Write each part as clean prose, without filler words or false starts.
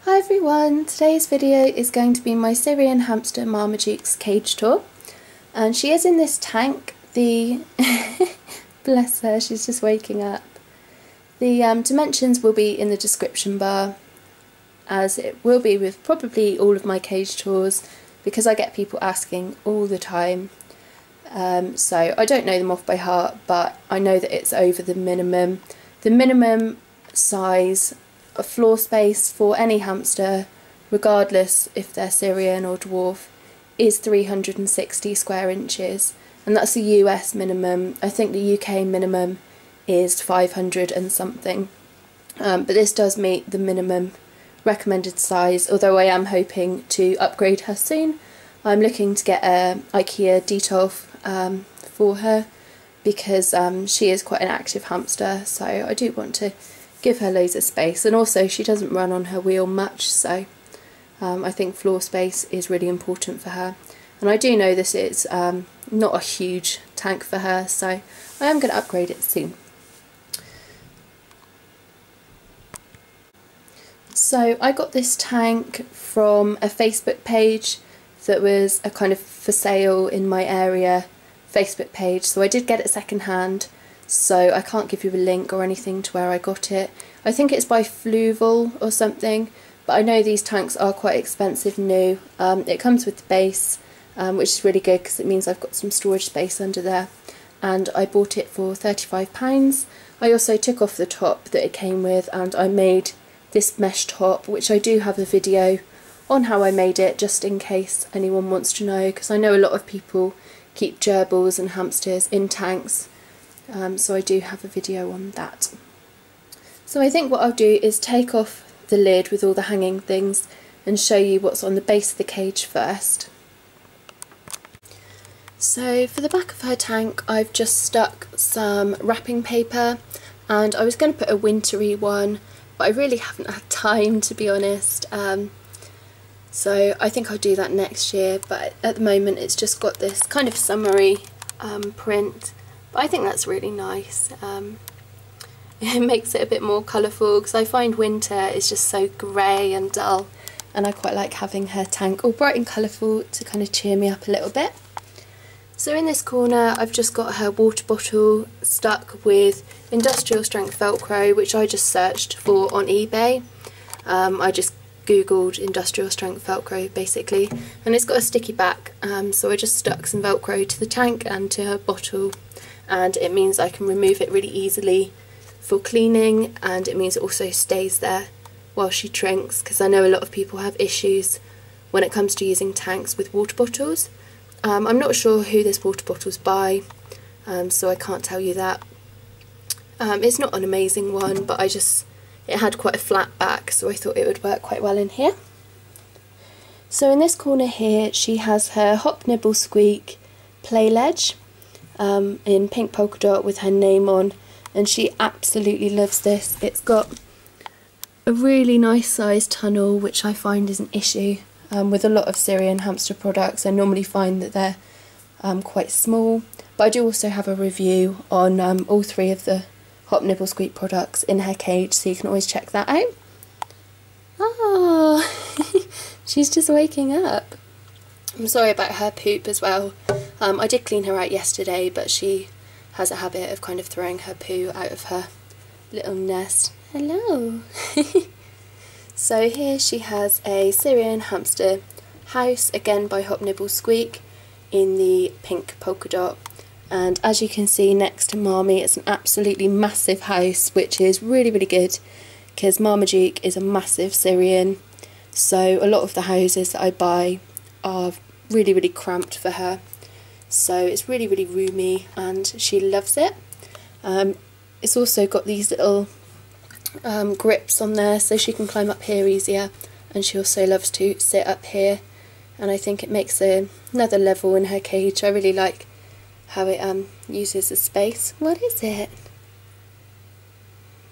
Hi everyone, today's video is going to be my Syrian hamster Marmadukes cage tour, and she is in this tank. The bless her, she's just waking up. The dimensions will be in the description bar, as it will be with probably all of my cage tours, because I get people asking all the time. So I don't know them off by heart, but I know that it's over the minimum. The minimum size of floor space for any hamster, regardless if they're Syrian or dwarf, is 360 square inches, and that's the US minimum. I think the UK minimum is 500 and something, but this does meet the minimum recommended size, although I am hoping to upgrade her soon. I'm looking to get a IKEA Detolf for her, because she is quite an active hamster, so I do want to give her loads of space, and also she doesn't run on her wheel much, so I think floor space is really important for her. And I do know this is not a huge tank for her, so I am going to upgrade it soon. So I got this tank from a Facebook page that was a kind of for sale in my area Facebook page, so I did get it second hand, so I can't give you a link or anything to where I got it. I think it's by Fluval or something, but I know these tanks are quite expensive new. It comes with the base, which is really good because it means I've got some storage space under there, and I bought it for £35. I also took off the top that it came with, and I made this mesh top, which I do have a video on how I made it, just in case anyone wants to know, because I know a lot of people keep gerbils and hamsters in tanks, so I do have a video on that. So I think what I'll do is take off the lid with all the hanging things and show you what's on the base of the cage first. So for the back of her tank I've just stuck some wrapping paper, and I was going to put a wintry one, but I really haven't had time, to be honest, so I think I'll do that next year. But at the moment it's just got this kind of summery print, but I think that's really nice. It makes it a bit more colourful, because I find winter is just so grey and dull, and I quite like having her tank all bright and colourful to kind of cheer me up a little bit. So in this corner I've just got her water bottle stuck with industrial strength Velcro, which I just searched for on eBay. I just googled industrial strength Velcro basically, and it's got a sticky back, so I just stuck some Velcro to the tank and to her bottle, and it means I can remove it really easily for cleaning, and it means it also stays there while she drinks, because I know a lot of people have issues when it comes to using tanks with water bottles. I'm not sure who this water bottle's by, so I can't tell you that. It's not an amazing one, but it had quite a flat back, so I thought it would work quite well in here. So in this corner here she has her Hop Nibble Squeak play ledge in pink polka dot with her name on, and she absolutely loves this. It's got a really nice sized tunnel, which I find is an issue with a lot of Syrian hamster products. I normally find that they're quite small, but I do also have a review on all three of the Hop Nibble Squeak products in her cage, so you can always check that out. Oh, she's just waking up. I'm sorry about her poop as well. I did clean her out yesterday, but she has a habit of kind of throwing her poo out of her little nest. Hello. So here she has a Syrian hamster house, again by Hop Nibble Squeak, in the pink polka dot. And as you can see next to Marmy, it's an absolutely massive house, which is really, really good, because Marmaduke is a massive Syrian, so a lot of the houses that I buy are really, really cramped for her. So it's really, really roomy, and she loves it. It's also got these little grips on there, so she can climb up here easier, and she also loves to sit up here, and I think it makes another level in her cage. I really like how it uses the space. What is it?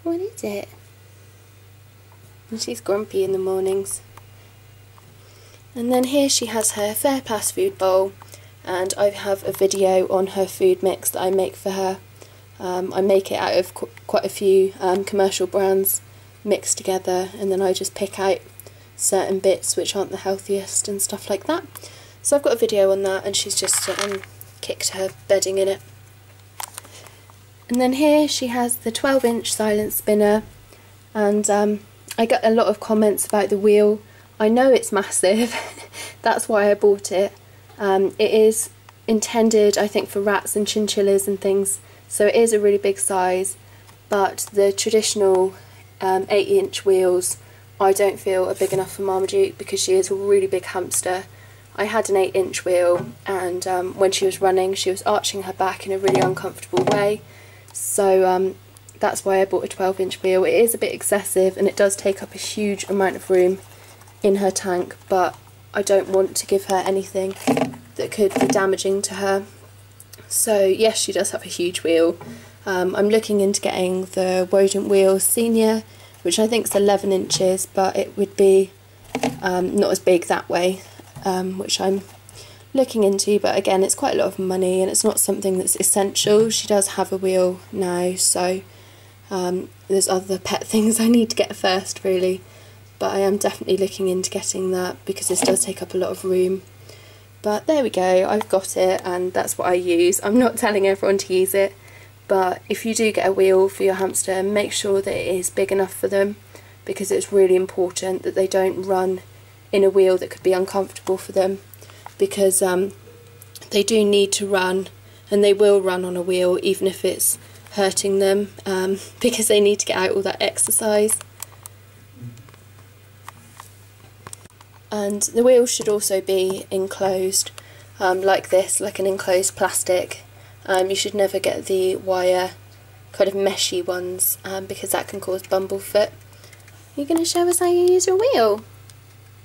What is it? And she's grumpy in the mornings. And then here she has her Fair Pass food bowl, and I have a video on her food mix that I make for her. I make it out of quite a few commercial brands mixed together, and then I just pick out certain bits which aren't the healthiest and stuff like that. So I've got a video on that, and she's just kicked her bedding in it. And then here she has the 12-inch silent spinner, and I got a lot of comments about the wheel. I know it's massive, that's why I bought it. It is intended, I think, for rats and chinchillas and things, so it is a really big size, but the traditional 8-inch wheels I don't feel are big enough for Marmaduke, because she is a really big hamster. I had an 8-inch wheel, and when she was running she was arching her back in a really uncomfortable way, so that's why I bought a 12-inch wheel. It is a bit excessive and it does take up a huge amount of room in her tank, but I don't want to give her anything that could be damaging to her. So yes, she does have a huge wheel. I'm looking into getting the Rodent Wheel Senior, which I think is 11 inches, but it would be not as big that way, which I'm looking into, but again it's quite a lot of money and it's not something that's essential. She does have a wheel now, so there's other pet things I need to get first really, but I am definitely looking into getting that because this does take up a lot of room. But there we go, I've got it and that's what I use. I'm not telling everyone to use it, but if you do get a wheel for your hamster, make sure that it is big enough for them, because it's really important that they don't run in a wheel that could be uncomfortable for them, because they do need to run, and they will run on a wheel even if it's hurting them, because they need to get out all that exercise. And the wheel should also be enclosed, like this, like an enclosed plastic. You should never get the wire kind of meshy ones, because that can cause bumblefoot. Are you going to show us how you use your wheel?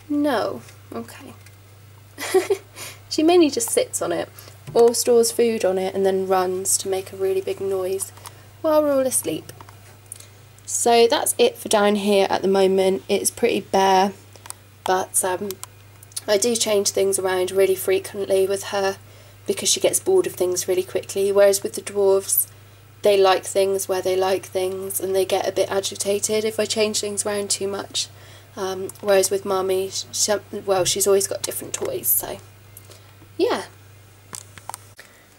No. Okay. She mainly just sits on it, or stores food on it and then runs to make a really big noise while we're all asleep. So that's it for down here at the moment. It's pretty bare, but I do change things around really frequently with her because she gets bored of things really quickly, whereas with the dwarves they like things where they like things and they get a bit agitated if I change things around too much, whereas with Marmy, well, she's always got different toys, so yeah.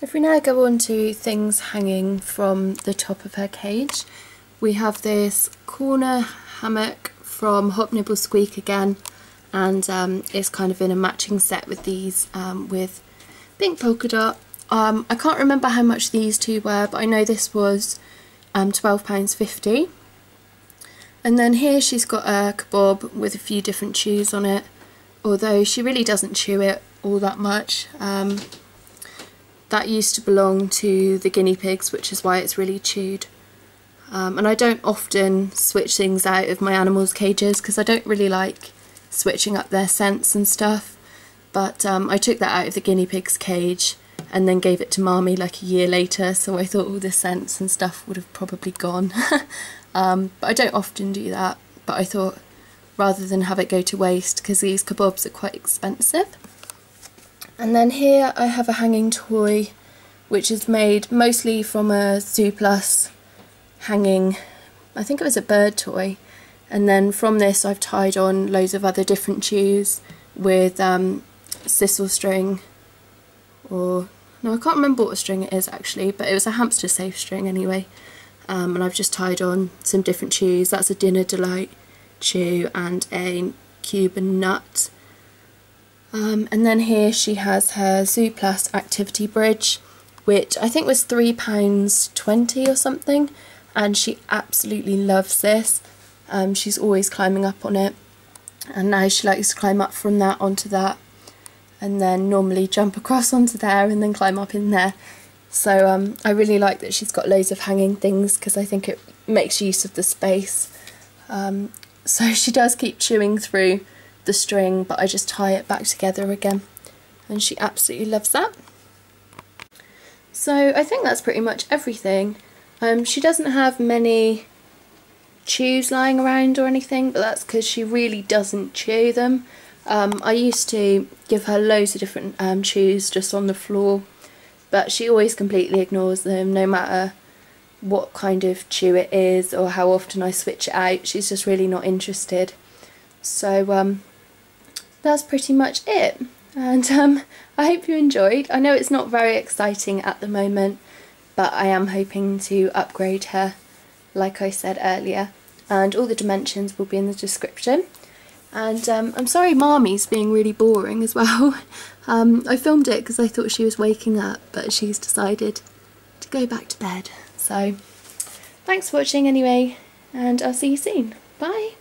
If we now go on to things hanging from the top of her cage, we have this corner hammock from Hop Nibble Squeak again, and it's kind of in a matching set with these with pink polka dot. I can't remember how much these two were, but I know this was £12.50. And then here she's got a kebab with a few different chews on it, although she really doesn't chew it all that much. That used to belong to the guinea pigs, which is why it's really chewed. And I don't often switch things out of my animals' cages because I don't really like switching up their scents and stuff. But I took that out of the guinea pig's cage and then gave it to Marmy like a year later, so I thought all the scents and stuff would have probably gone. But I don't often do that, but I thought rather than have it go to waste, because these kebabs are quite expensive. And then here I have a hanging toy which is made mostly from a Zooplus hanging, I think it was a bird toy, and then from this I've tied on loads of other different chews with sisal string, or no, I can't remember what string it is actually, but it was a hamster safe string anyway, and I've just tied on some different chews. That's a Dinner Delight chew and a Cuban nut. And then here she has her Zooplus activity bridge, which I think was £3.20 or something, and she absolutely loves this. She's always climbing up on it, and now she likes to climb up from that onto that, and then normally jump across onto there and then climb up in there. So I really like that she's got loads of hanging things because I think it makes use of the space. So she does keep chewing through the string, but I just tie it back together again, and she absolutely loves that. So I think that's pretty much everything. She doesn't have many chews lying around or anything, but that's because she really doesn't chew them. I used to give her loads of different chews just on the floor, but she always completely ignores them, no matter what kind of chew it is or how often I switch it out. She's just really not interested. So that's pretty much it, and I hope you enjoyed. I know it's not very exciting at the moment, but I am hoping to upgrade her, like I said earlier, and all the dimensions will be in the description. And I'm sorry Marmy's being really boring as well. I filmed it because I thought she was waking up, but she's decided to go back to bed. So thanks for watching anyway, and I'll see you soon. Bye!